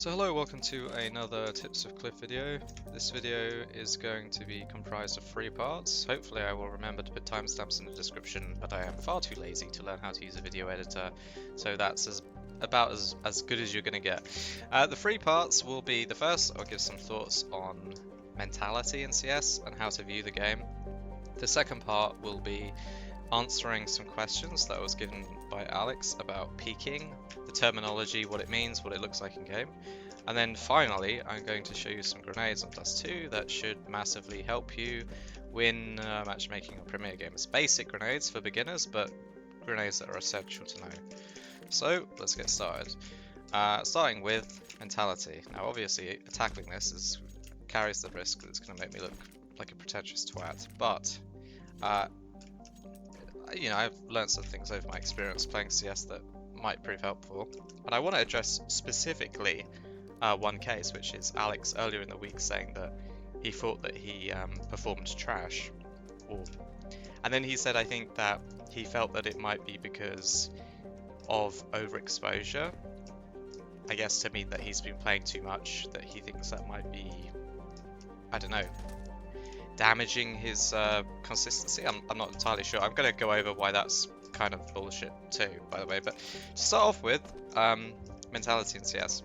So hello, welcome to another Tips of Cliff video. This video is going to be comprised of 3 parts. Hopefully I will remember to put timestamps in the description, but I am far too lazy to learn how to use a video editor, so that's about as good as you're going to get. The 3 parts will be, the first I'll give some thoughts on mentality in CS and how to view the game. The second part will be answering some questions that I was given by Alex about peeking, the terminology, what it means, what it looks like in game. And then finally, I'm going to show you some grenades on Dust 2 that should massively help you win matchmaking on Premier Games. Basic grenades for beginners, but grenades that are essential to know. So let's get started. Starting with mentality. Now obviously tackling this carries the risk that it's going to make me look like a pretentious twat, but you know, I've learned some things over my experience playing CS that might prove helpful, and I want to address specifically one case, which is Alex earlier in the week saying that he thought that he performed trash, and then he said, I think that he felt that it might be because of overexposure. I guess to mean that he's been playing too much, that he thinks that might be, I don't know, damaging his consistency. I'm not entirely sure. I'm going to go over why that's kind of bullshit too, by the way. But to start off with, mentality in CS.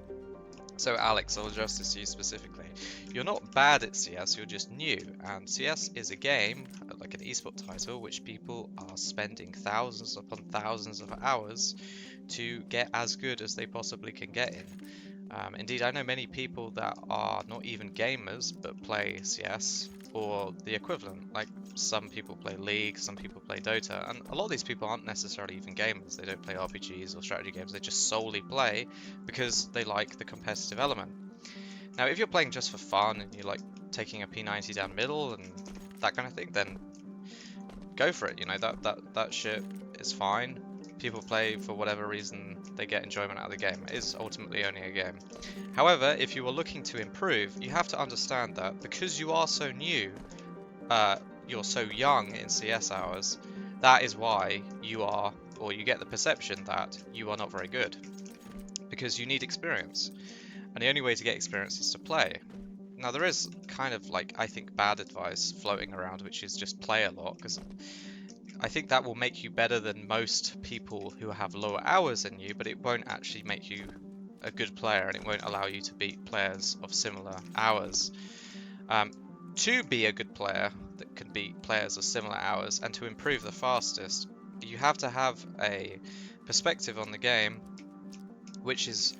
So Alex, I'll address this to you specifically. You're not bad at CS, you're just new. And CS is a game, like an esport title, which people are spending thousands upon thousands of hours to get as good as they possibly can get in. Indeed, I know many people that are not even gamers, but play CS or the equivalent. Like, some people play League, some people play Dota, and a lot of these people aren't necessarily even gamers. They don't play RPGs or strategy games, they just solely play because they like the competitive element. Now, if you're playing just for fun and you like taking a P90 down middle and that kind of thing, then go for it. You know, that shit is fine. People play for whatever reason they get enjoyment out of the game. It is ultimately only a game. However, if you are looking to improve, you have to understand that because you are so new, you're so young in CS hours, that is why you are, or you get the perception that you are not very good. Because you need experience. And the only way to get experience is to play. Now there is kind of like, I think, bad advice floating around, which is just play a lot, because I think that will make you better than most people who have lower hours than you, but it won't actually make you a good player, and it won't allow you to beat players of similar hours. To be a good player that can beat players of similar hours and to improve the fastest, you have to have a perspective on the game which is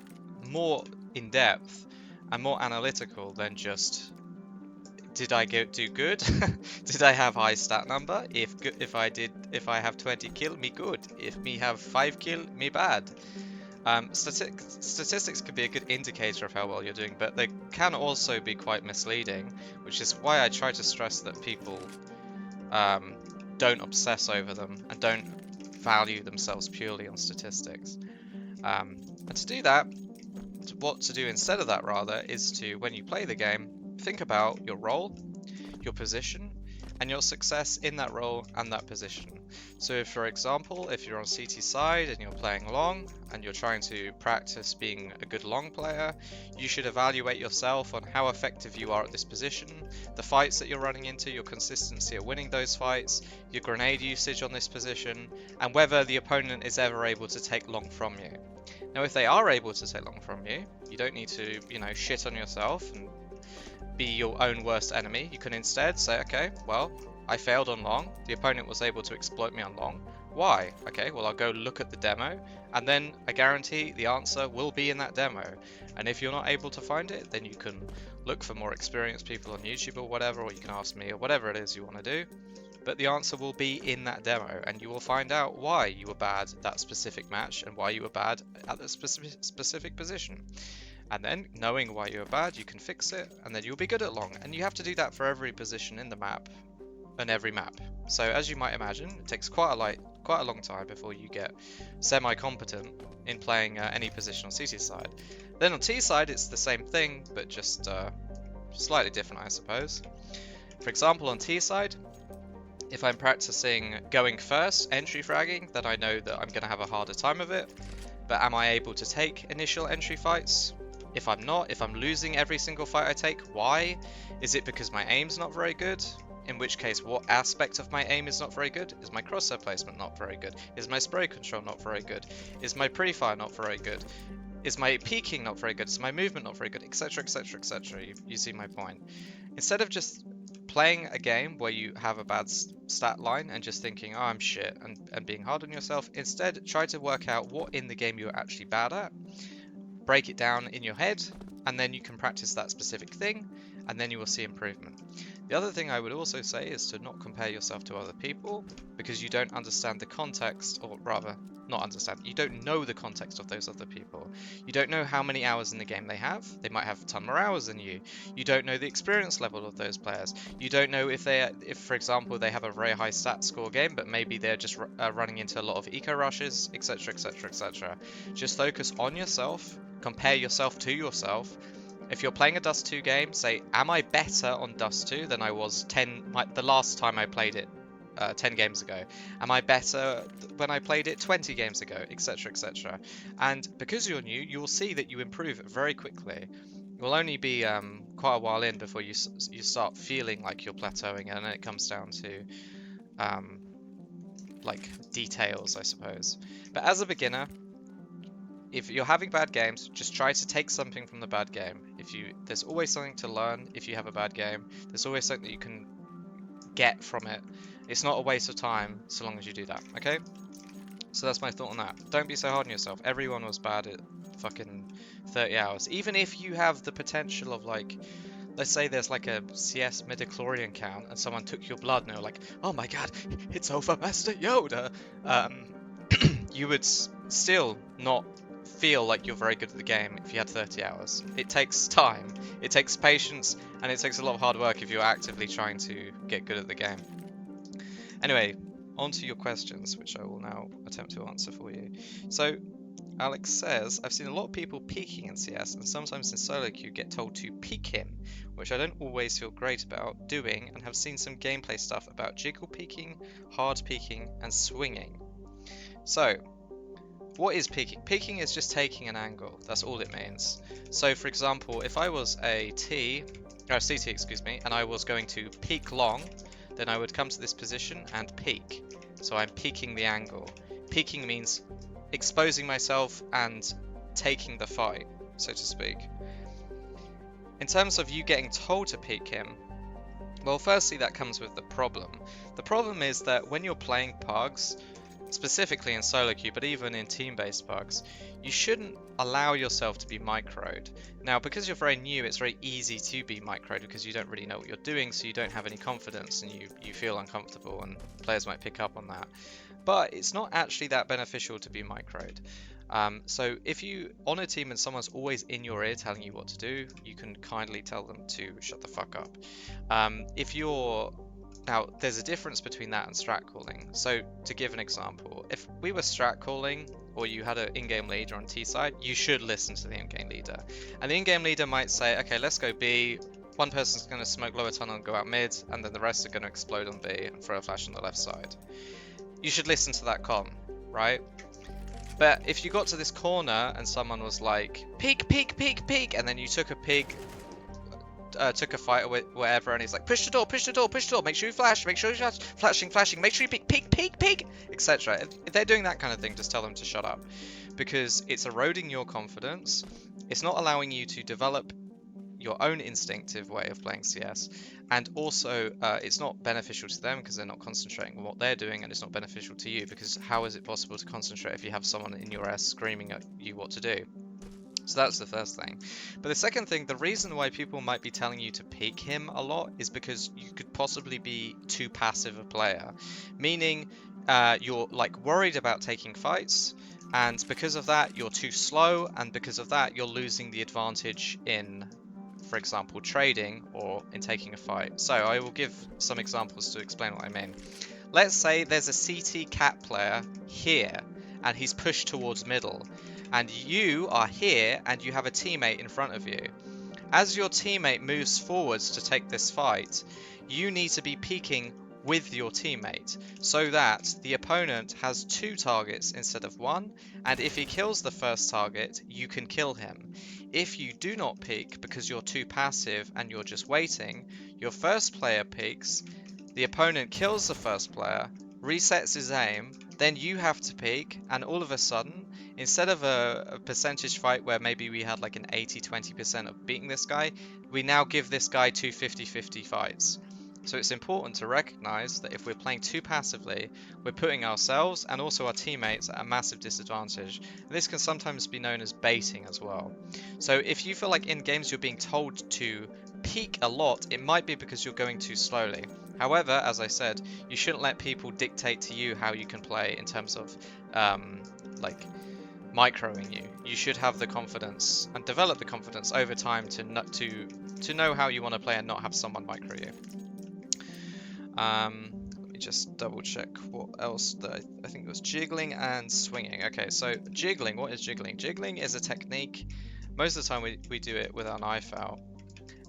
more in-depth and more analytical than just, did I do good? Did I have high stat number? If I have 20 kill, me good. If me have 5 kill, me bad. Statistics can be a good indicator of how well you're doing, but they can also be quite misleading, which is why I try to stress that people don't obsess over them and don't value themselves purely on statistics. And to do that, what to do instead of that rather is to, when you play the game, think about your role, your position, and your success in that role and that position. So if, for example, if you're on CT side and you're playing long and you're trying to practice being a good long player, you should evaluate yourself on how effective you are at this position, the fights that you're running into, your consistency at winning those fights, your grenade usage on this position, and whether the opponent is ever able to take long from you. Now, if they are able to take long from you, you don't need to, you know, shit on yourself and be your own worst enemy. You can instead say, okay, well, I failed on long. The opponent was able to exploit me on long. Why? Okay, well, I'll go look at the demo, and then I guarantee the answer will be in that demo. And if you're not able to find it, then you can look for more experienced people on YouTube or whatever, or you can ask me or whatever it is you want to do. But the answer will be in that demo, and you will find out why you were bad at that specific match and why you were bad at that specific position. And then, knowing why you were bad, you can fix it, and then you'll be good at long. And you have to do that for every position in the map and every map. So as you might imagine, it takes quite a long time before you get semi-competent in playing any position on CT side. Then on T side, it's the same thing, but just slightly different, I suppose. For example, on T side, if I'm practicing going first, entry fragging, then I know that I'm going to have a harder time of it. But am I able to take initial entry fights? If I'm not, if I'm losing every single fight I take, why? Is it because my aim's not very good? In which case, what aspect of my aim is not very good? Is my crosshair placement not very good? Is my spray control not very good? Is my pre-fire not very good? Is my peeking not very good? Is my movement not very good? Etc, etc, etc. You see my point. Instead of just playing a game where you have a bad stat line and just thinking, oh, I'm shit, and being hard on yourself, instead try to work out what in the game you're actually bad at, break it down in your head, and then you can practice that specific thing, and then you will see improvement. The other thing I would also say is to not compare yourself to other people, because you don't understand the context, or rather, not understand, you don't know the context of those other people. You don't know how many hours in the game they have. They might have a ton more hours than you. You don't know the experience level of those players. You don't know if for example, they have a very high stat score game, but maybe they're just running into a lot of eco rushes, etc, etc, etc. Just focus on yourself, compare yourself to yourself. If you're playing a Dust 2 game, say, am I better on Dust 2 than I was the last time I played it 10 games ago? Am I better when I played it 20 games ago, etc, etc. And because you're new, you will see that you improve very quickly. It will only be quite a while in before you start feeling like you're plateauing, and then it comes down to like details, I suppose. But as a beginner, if you're having bad games, just try to take something from the bad game. There's always something to learn if you have a bad game. There's always something that you can get from it. It's not a waste of time so long as you do that, okay? So that's my thought on that. Don't be so hard on yourself. Everyone was bad at fucking 30 hours. Even if you have the potential of, like, let's say there's like a CS midichlorian count and someone took your blood and they were like, oh my god, it's over Master Yoda. You would still not feel like you're very good at the game if you had 30 hours. It takes time, it takes patience, and it takes a lot of hard work if you're actively trying to get good at the game. Anyway, on to your questions, which I will now attempt to answer for you. So, Alex says, I've seen a lot of people peeking in CS, and sometimes in solo queue get told to peek him, which I don't always feel great about doing, and have seen some gameplay stuff about jiggle peeking, hard peeking, and swinging. So, what is peeking? Peeking is just taking an angle. That's all it means. So, for example, if I was a CT, excuse me, and I was going to peek long, then I would come to this position and peek. So I'm peeking the angle. Peeking means exposing myself and taking the fight, so to speak. In terms of you getting told to peek him, well, firstly, that comes with the problem. The problem is that when you're playing pugs, specifically in solo queue, but even in team-based pugs, you shouldn't allow yourself to be microed. Now, because you're very new, it's very easy to be microed because you don't really know what you're doing, so you don't have any confidence and you feel uncomfortable, and players might pick up on that. But it's not actually that beneficial to be microed. So if you on a team and someone's always in your ear telling you what to do, you can kindly tell them to shut the fuck up. Now, there's a difference between that and strat calling. So, to give an example, if we were strat calling, or you had an in-game leader on T side, you should listen to the in-game leader. And the in-game leader might say, okay, let's go B, one person's going to smoke lower tunnel and go out mid, and then the rest are going to explode on B and throw a flash on the left side. You should listen to that comm, right? But if you got to this corner and someone was like, peek, peek, peek, peek, and then you took a peek, took a fight or whatever, and he's like, push the door, push the door, push the door, make sure you flash, make sure you flash, flashing, make sure you peek, peek, peek, peek, etc. If they're doing that kind of thing, just tell them to shut up, because it's eroding your confidence. It's not allowing you to develop your own instinctive way of playing CS, and also it's not beneficial to them because they're not concentrating on what they're doing, and it's not beneficial to you because how is it possible to concentrate if you have someone in your ass screaming at you what to do? So that's the first thing. But the second thing, the reason why people might be telling you to peek him a lot is because you could possibly be too passive a player. Meaning you're like worried about taking fights, and because of that you're too slow, and because of that you're losing the advantage in, for example, trading or in taking a fight. So I will give some examples to explain what I mean. Let's say there's a CT cat player here, and he's pushed towards middle. And you are here and you have a teammate in front of you. As your teammate moves forwards to take this fight, you need to be peeking with your teammate, so that the opponent has 2 targets instead of 1, and if he kills the first target, you can kill him. If you do not peek because you're too passive and you're just waiting, your first player peeks, the opponent kills the first player, resets his aim, then you have to peek, and all of a sudden, instead of a percentage fight where maybe we had like an 80-20% of beating this guy, we now give this guy 2 50-50 fights. So it's important to recognize that if we're playing too passively, we're putting ourselves and also our teammates at a massive disadvantage. This can sometimes be known as baiting as well. So if you feel like in games you're being told to peek a lot, it might be because you're going too slowly. However, as I said, you shouldn't let people dictate to you how you can play in terms of like microing you. You should have the confidence and develop the confidence over time to know how you want to play and not have someone micro you. Let me just double check what else. I think it was jiggling and swinging. Okay, so jiggling, what is jiggling? Jiggling is a technique. Most of the time we do it with our knife out.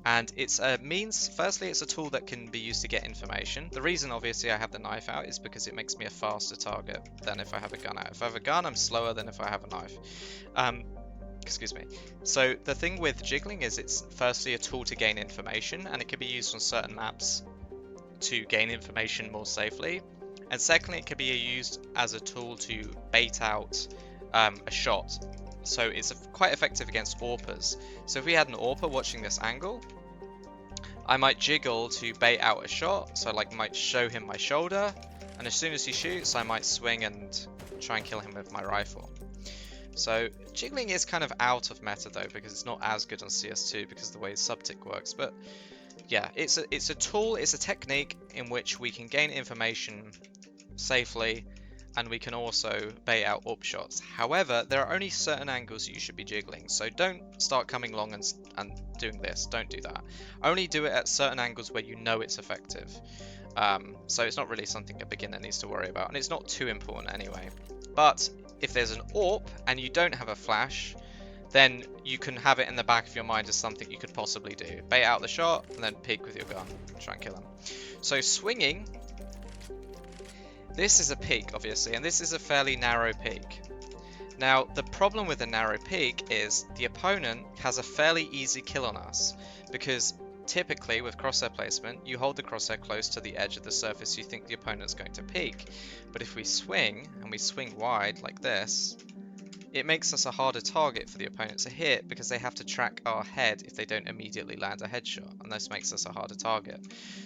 And it's a means, firstly, it's a tool that can be used to get information. The reason, obviously, I have the knife out is because it makes me a faster target than if I have a gun out. If I have a gun, I'm slower than if I have a knife. Excuse me. So the thing with jiggling is it's firstly a tool to gain information, and it can be used on certain maps to gain information more safely. And secondly, it can be used as a tool to bait out a shot. So it's quite effective against AWPers. So if we had an AWPer watching this angle, I might jiggle to bait out a shot. So like might show him my shoulder, and as soon as he shoots, I might swing and try and kill him with my rifle. So jiggling is kind of out of meta though, because it's not as good on CS2 because of the way subtick works. But yeah, it's a tool, it's a technique in which we can gain information safely, and we can also bait out AWP shots. However, there are only certain angles you should be jiggling, so don't start coming along and doing this. Don't do that. Only do it at certain angles where you know it's effective. So it's not really something a beginner needs to worry about, and it's not too important anyway. But if there's an AWP and you don't have a flash, then you can have it in the back of your mind as something you could possibly do. Bait out the shot and then peek with your gun, try and kill him. So swinging, this is a peek obviously, and this is a fairly narrow peek. Now the problem with a narrow peek is the opponent has a fairly easy kill on us, because typically with crosshair placement you hold the crosshair close to the edge of the surface you think the opponent's going to peek. But if we swing, and we swing wide like this, it makes us a harder target for the opponent to hit, because they have to track our head if they don't immediately land a headshot, and this makes us a harder target.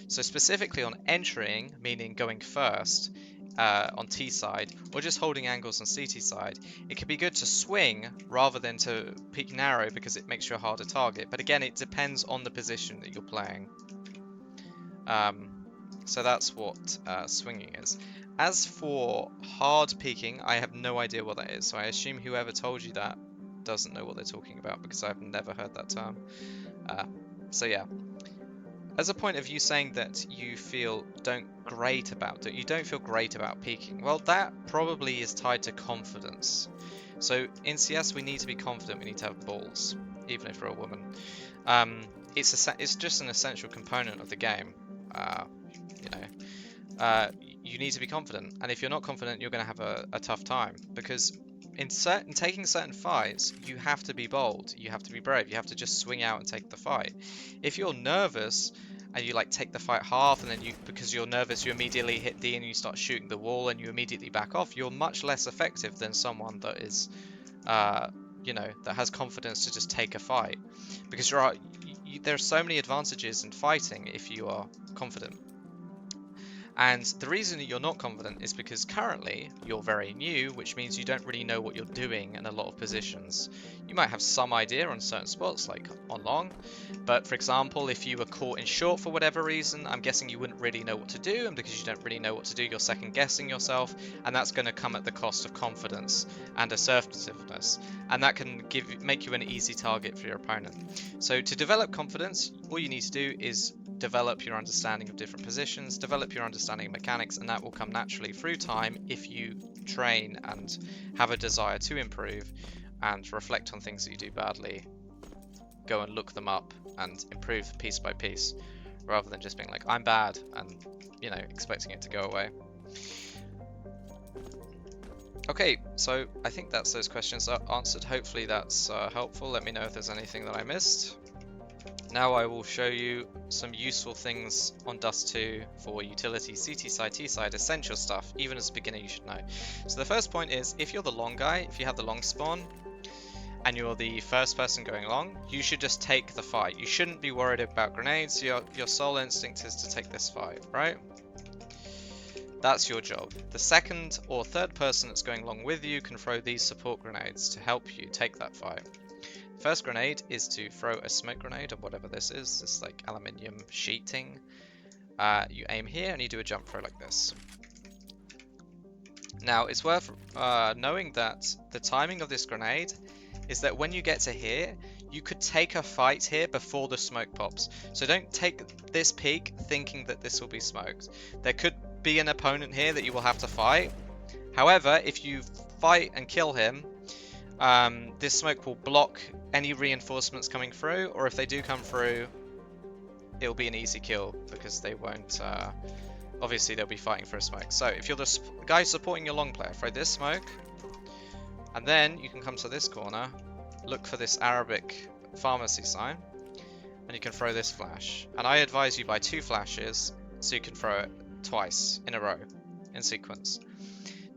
So specifically on entering, meaning going first on T side, or just holding angles on CT side, it can be good to swing rather than to peek narrow, because it makes you a harder target. But again, it depends on the position that you're playing. So that's what swinging is. As for hard peeking, I have no idea what that is, so I assume whoever told you that doesn't know what they're talking about, because I've never heard that term. So yeah, as a point of view saying that you don't feel great about peeking, well, that probably is tied to confidence. So in CS we need to be confident, we need to have balls, even if we're a woman. It's just an essential component of the game. You need to be confident, and if you're not confident, you're going to have a tough time, because in taking certain fights, you have to be bold, you have to be brave, you have to just swing out and take the fight. If you're nervous and you like take the fight half, and then because you're nervous, you immediately hit D and you start shooting the wall and you immediately back off, you're much less effective than someone that is that has confidence to just take a fight, because there are so many advantages in fighting if you are confident. And the reason that you're not confident is because currently you're very new, which means you don't really know what you're doing in a lot of positions. You might have some idea on certain spots, like on long, but for example, if you were caught in short for whatever reason, I'm guessing you wouldn't really know what to do, and because you don't really know what to do, you're second guessing yourself, and that's going to come at the cost of confidence and assertiveness, and that can make you an easy target for your opponent. So to develop confidence, all you need to do is develop your understanding of different positions, develop your understanding of mechanics, and that will come naturally through time if you train and have a desire to improve and reflect on things that you do badly, go and look them up and improve piece by piece, rather than just being like, I'm bad, and, you know, expecting it to go away. Okay, so I think that's those questions are answered. Hopefully that's helpful. Let me know if there's anything that I missed. Now I will show you some useful things on Dust 2 for utility, CT side, T side, essential stuff, even as a beginner you should know. So the first point is, if you're the long guy, if you have the long spawn, and you're the first person going long, you should just take the fight. You shouldn't be worried about grenades. Your sole instinct is to take this fight, right? That's your job. The second or third person that's going along with you can throw these support grenades to help you take that fight. First grenade is to throw a smoke grenade, or whatever this is. This like aluminium sheeting. You aim here and you do a jump throw like this. Now it's worth knowing that the timing of this grenade is that when you get to here, you could take a fight here before the smoke pops. So don't take this peek thinking that this will be smoked. There could be an opponent here that you will have to fight. However, if you fight and kill him, this smoke will block any reinforcements coming through, or if they do come through, it'll be an easy kill because they won't, obviously they'll be fighting for a smoke. So if you're the guy supporting your long player, throw this smoke, and then you can come to this corner, look for this Arabic pharmacy sign, and you can throw this flash. And I advise you buy 2 flashes so you can throw it twice in a row in sequence.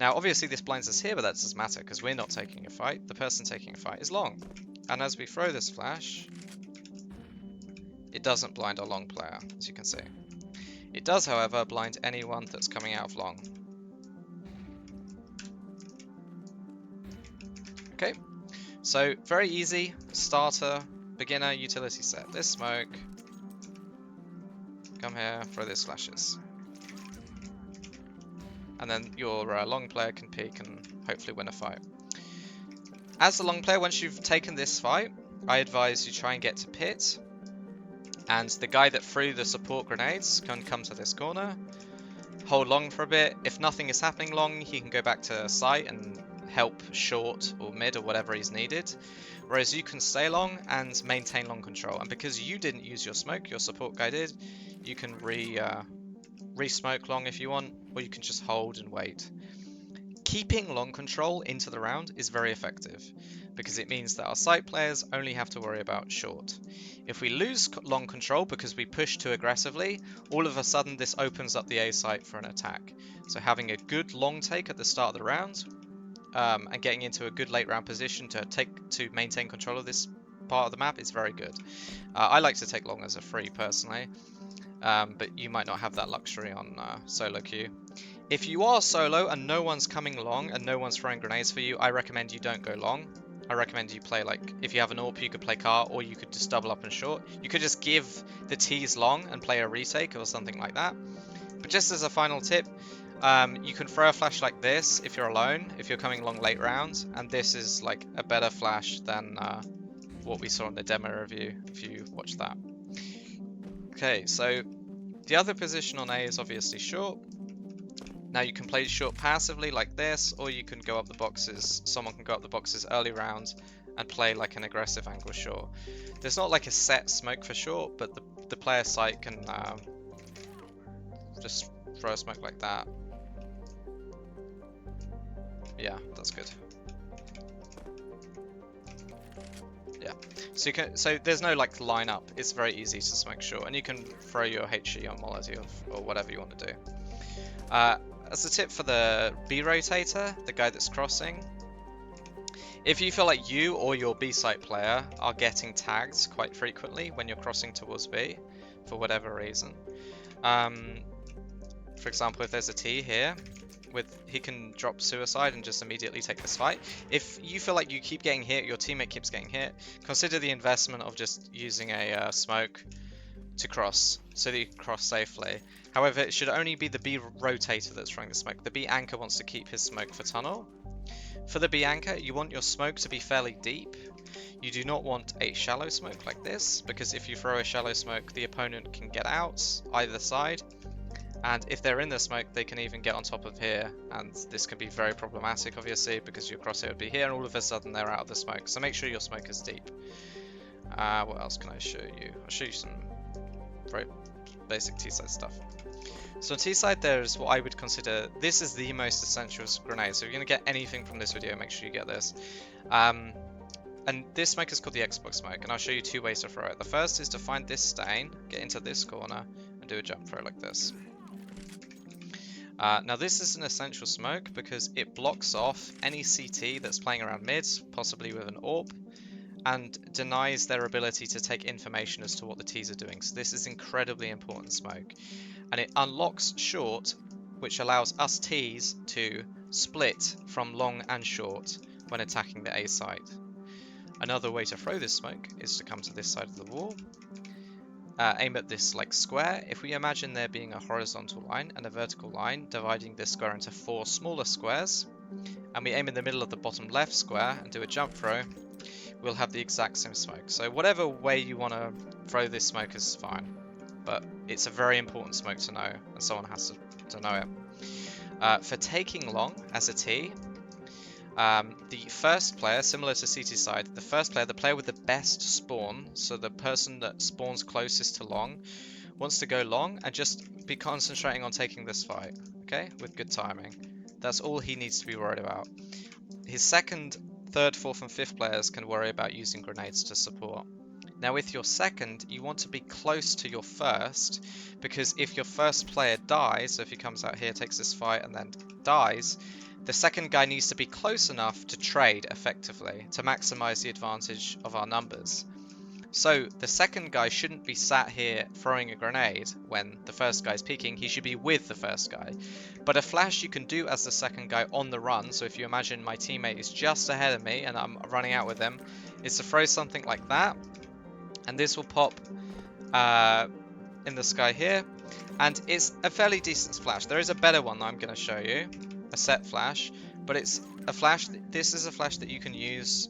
Now obviously this blinds us here, but that doesn't matter because we're not taking a fight. The person taking a fight is long. And as we throw this flash, it doesn't blind our long player, as you can see. It does, however, blind anyone that's coming out of long. Okay, so very easy, starter, beginner, utility set. This smoke, come here, throw these flashes. And then your long player can peek and hopefully win a fight. As the long player, once you've taken this fight, I advise you try and get to pit. And the guy that threw the support grenades can come to this corner, hold long for a bit. If nothing is happening long, he can go back to site and help short or mid or whatever is needed. Whereas you can stay long and maintain long control. And because you didn't use your smoke, your support guy did, you can re-smoke long if you want, or you can just hold and wait. Keeping long control into the round is very effective because it means that our site players only have to worry about short. If we lose long control because we push too aggressively, all of a sudden this opens up the A site for an attack. So having a good long take at the start of the round and getting into a good late round position to maintain control of this part of the map is very good. I like to take long as a free personally. But you might not have that luxury on solo queue. If you are solo and no one's coming long and no one's throwing grenades for you, I recommend you don't go long. I recommend you play, like, if you have an AWP, you could play car, or you could just double up and short. You could just give the T's long and play a retake or something like that. But just as a final tip, you can throw a flash like this if you're alone, if you're coming long late rounds, and this is like a better flash than what we saw in the demo review, if you watch that. Okay, so the other position on A is obviously short. Now you can play short passively like this, or you can go up the boxes. Someone can go up the boxes early round and play like an aggressive angle short. There's not like a set smoke for short, but the player site can just throw a smoke like that. Yeah, that's good. Yeah, so there's no like line up. It's very easy to smoke short, and you can throw your HE on Molotov or whatever you want to do. As a tip for the B rotator, the guy that's crossing, if you feel like you or your B site player are getting tagged quite frequently when you're crossing towards B, for whatever reason, for example, if there's a T here, he can drop suicide and just immediately take this fight. If you feel like you keep getting hit, your teammate keeps getting hit, consider the investment of just using a smoke to cross, so that you can cross safely. However, it should only be the B rotator that's throwing the smoke. The B anchor wants to keep his smoke for tunnel. For the B anchor, you want your smoke to be fairly deep. You do not want a shallow smoke like this, because if you throw a shallow smoke, the opponent can get out either side. And if they're in the smoke, they can even get on top of here, and this can be very problematic, obviously, because your crosshair would be here, and all of a sudden they're out of the smoke. So make sure your smoke is deep. What else can I show you? I'll show you some very basic T-side stuff. So on T-side, there's what I would consider, this is the most essential grenade. So if you're going to get anything from this video, make sure you get this. And this smoke is called the Xbox smoke, and I'll show you two ways to throw it. The first is to find this stain, get into this corner, and do a jump throw like this. Now this is an essential smoke because it blocks off any CT that's playing around mid, possibly with an AWP, and denies their ability to take information as to what the Ts are doing. So this is incredibly important smoke. And it unlocks short, which allows us Ts to split from long and short when attacking the A side. Another way to throw this smoke is to come to this side of the wall, aim at this like square. If we imagine there being a horizontal line and a vertical line dividing this square into 4 smaller squares, and we aim in the middle of the bottom left square and do a jump throw, we'll have the exact same smoke. So whatever way you want to throw this smoke is fine, but it's a very important smoke to know, and someone has to know it. For taking long as a T, the first player, similar to CT side, the first player, the player with the best spawn, so the person that spawns closest to long, wants to go long and just be concentrating on taking this fight, okay, with good timing. That's all he needs to be worried about. His second, third, fourth and fifth players can worry about using grenades to support. Now with your second, you want to be close to your first, because if your first player dies, so if he comes out here, takes this fight and then dies, the second guy needs to be close enough to trade effectively to maximize the advantage of our numbers. So the second guy shouldn't be sat here throwing a grenade when the first guy's peeking. He should be with the first guy. But a flash you can do as the second guy on the run. So if you imagine my teammate is just ahead of me and I'm running out with him, is to throw something like that. And this will pop in the sky here. And it's a fairly decent flash. There is a better one that I'm going to show you. A set flash, but it's a flash. This is a flash that you can use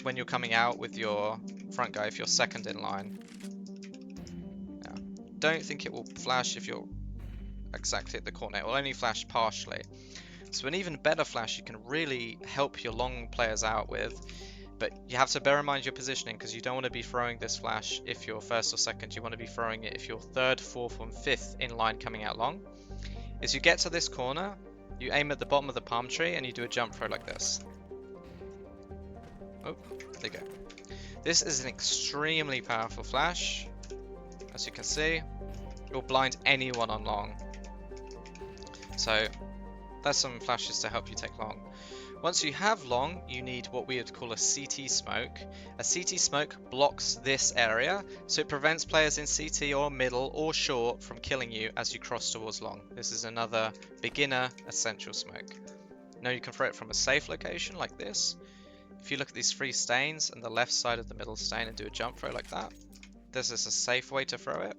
when you're coming out with your front guy if you're second in line. Yeah. Don't think it will flash if you're exactly at the corner. It will only flash partially. So an even better flash you can really help your long players out with, but you have to bear in mind your positioning because you don't want to be throwing this flash if you're first or second. You want to be throwing it if you're third, fourth and fifth in line coming out long. As you get to this corner, you aim at the bottom of the palm tree and you do a jump throw like this. Oh, there you go. This is an extremely powerful flash. As you can see, it will blind anyone on long. So that's some flashes to help you take long. Once you have long, you need what we would call a CT smoke. A CT smoke blocks this area, so it prevents players in CT or middle or short from killing you as you cross towards long. This is another beginner essential smoke. Now you can throw it from a safe location like this. If you look at these 3 stains and the left side of the middle stain and do a jump throw like that, this is a safe way to throw it.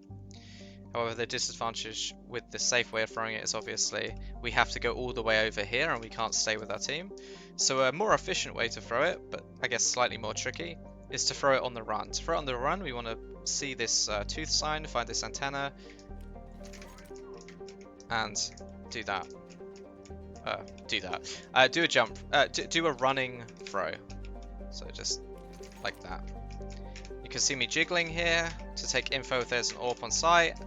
However, the disadvantage with the safe way of throwing it is obviously we have to go all the way over here and we can't stay with our team. So a more efficient way to throw it, but I guess slightly more tricky, is to throw it on the run. To throw it on the run, we want to see this tooth sign, find this antenna, and do that. Do a jump, do a running throw. So just like that. You can see me jiggling here to take info if there's an AWP on site.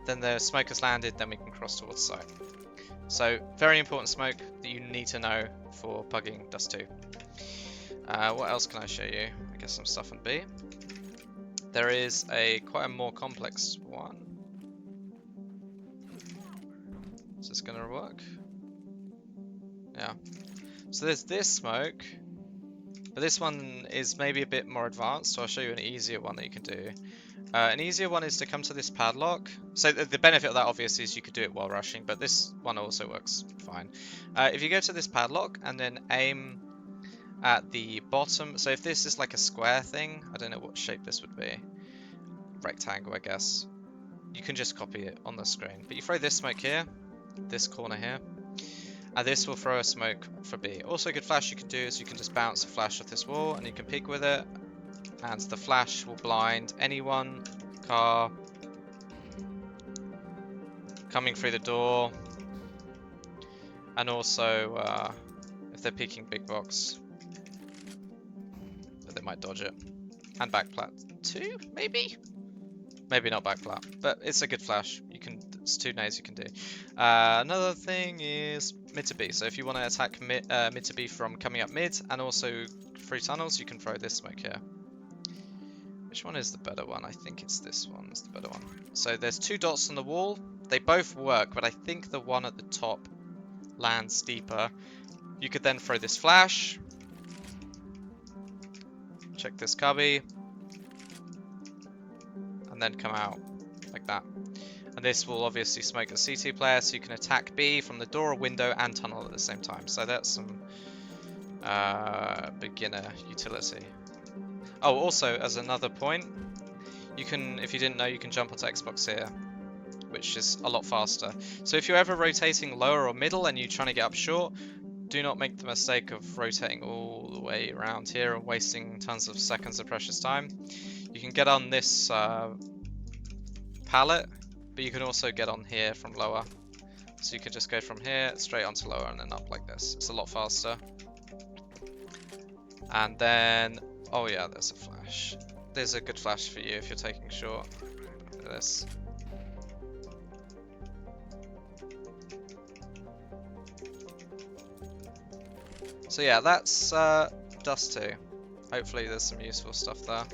Then the smoke has landed, then we can cross towards site. So very important smoke that you need to know for pugging Dust 2. What else can I show you? I guess some stuff in B. There is quite a more complex one. Is this going to work? Yeah. So there's this smoke, but this one is maybe a bit more advanced, so I'll show you an easier one that you can do. An easier one is to come to this padlock. So the benefit of that obviously is you could do it while rushing, but this one also works fine. If you go to this padlock and then aim at the bottom, so if this is like a square thing, I don't know what shape this would be. Rectangle, I guess. You can just copy it on the screen. But you throw this smoke here, this corner here, and this will throw a smoke for B. Also a good flash you can do is you can just bounce a flash off this wall and you can peek with it. And the flash will blind anyone, car, coming through the door, and also if they're peeking big box, but they might dodge it. And back plat too, maybe? Maybe not back flat, but it's a good flash. It's 2 nades you can do. Another thing is mid to B. So if you want to attack mid to B from coming up mid and also through tunnels, you can throw this smoke here. Which one is the better one? I think it's this one is the better one. So there's 2 dots on the wall. They both work, but I think the one at the top lands deeper. You could then throw this flash. Check this cubby. And then come out like that. And this will obviously smoke the C2 player, so you can attack B from the door, window, and tunnel at the same time. So that's some beginner utility. Oh, also, as another point, you can, if you didn't know, you can jump onto Xbox here, which is a lot faster. So if you're ever rotating lower or middle and you're trying to get up short, do not make the mistake of rotating all the way around here and wasting tons of seconds of precious time. You can get on this pallet, but you can also get on here from lower. So you can just go from here straight onto lower and then up like this. It's a lot faster. And then, oh yeah, there's a flash. There's a good flash for you if you're taking short. Look at this. So yeah, that's Dust 2. Hopefully there's some useful stuff there.